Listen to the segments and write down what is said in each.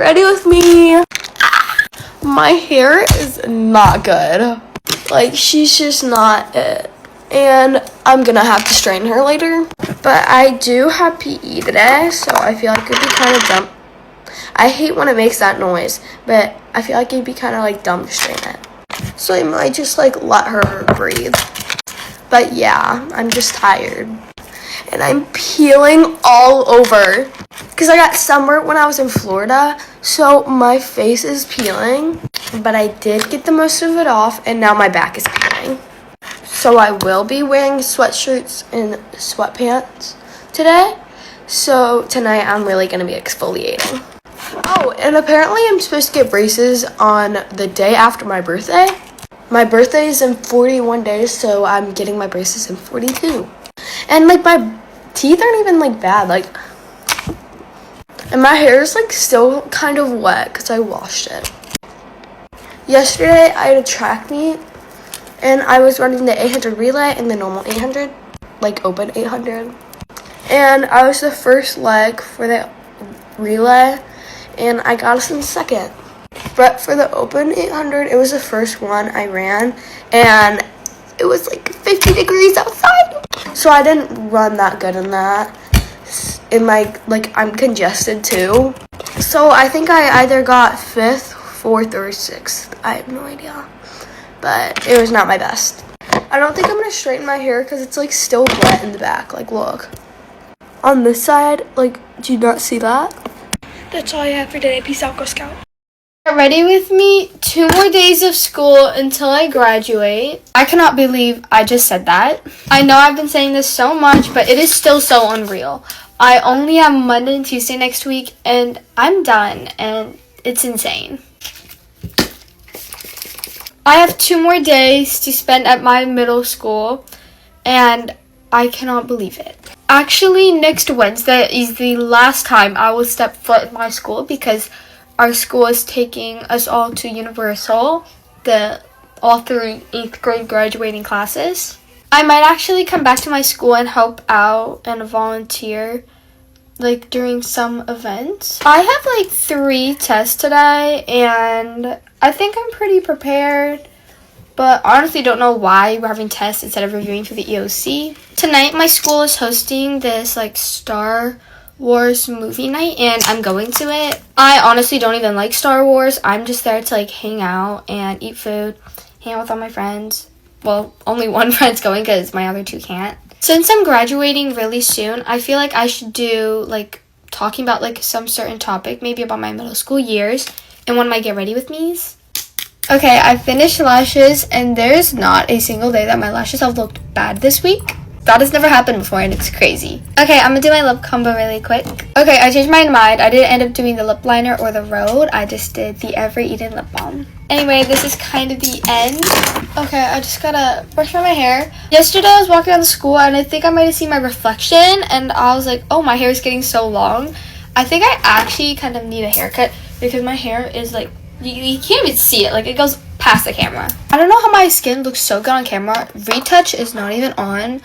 Ready with me? My hair is not good. Like, she's just not it. And I'm gonna have to straighten her later. But I do have PE today, so I feel like it'd be kind of dumb. I hate when it makes that noise, but I feel like it'd be kind of like dumb to straighten it. So I might just like let her breathe. But yeah, I'm just tired. And I'm peeling all over. Because I got sunburned when I was in Florida, so my face is peeling. But I did get the most of it off, and now my back is peeling. So I will be wearing sweatshirts and sweatpants today. So tonight I'm really going to be exfoliating. Oh, and apparently I'm supposed to get braces on the day after my birthday. My birthday is in 41 days, so I'm getting my braces in 42. And like my teeth aren't even like bad, like, and my hair is like still kind of wet because I washed it. Yesterday I had a track meet and I was running the 800 relay and the normal 800, like open 800. And I was the first leg for the relay and I got us in second. But for the open 800, it was the first one I ran and it was like 50 degrees outside. So I didn't run that good in that. In my, like, I'm congested too. So I think I either got 5th, 4th, or 6th. I have no idea. But it was not my best. I don't think I'm going to straighten my hair because it's like still wet in the back. Like, look. On this side, like, do you not see that? That's all I have for today. Peace out, Girl Scout. Get ready with me. 2 more days of school until I graduate. I cannot believe I just said that. I know I've been saying this so much, but it is still so unreal. I only have Monday and Tuesday next week, and I'm done, and it's insane. I have 2 more days to spend at my middle school, and I cannot believe it. Actually, next Wednesday is the last time I will step foot in my school because our school is taking us all to Universal, all through 8th grade graduating classes. I might actually come back to my school and help out and volunteer, like, during some events. I have, like, 3 tests today, and I think I'm pretty prepared, but honestly don't know why we're having tests instead of reviewing for the EOC. Tonight, my school is hosting this, like, Star Wars movie night, and I'm going to it. I honestly don't even like Star Wars. I'm just there to, like, hang out and eat food, hang out with all my friends. Well, only one friend's going because my other 2 can't. Since I'm graduating really soon, I feel like I should do, like, talking about, like, some certain topic, maybe about my middle school years and one of my get ready with me's. Okay, I finished lashes, and there's not a single day that my lashes have looked bad this week. That has never happened before, and it's crazy. Okay, I'm gonna do my lip combo really quick. Okay, I changed my mind. I didn't end up doing the lip liner or the Rhode. I just did the Ever Eaten lip balm. Anyway, this is kind of the end. Okay, I just gotta brush my hair. Yesterday, I was walking around the school, and I think I might have seen my reflection, and I was like, oh, my hair is getting so long. I think I actually kind of need a haircut because my hair is like, you can't even see it. Like, it goes past the camera. I don't know how my skin looks so good on camera. Retouch is not even on,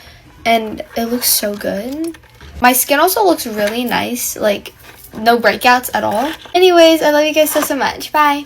and it looks so good. My skin also looks really nice, like no breakouts at all. Anyways, I love you guys so much. Bye.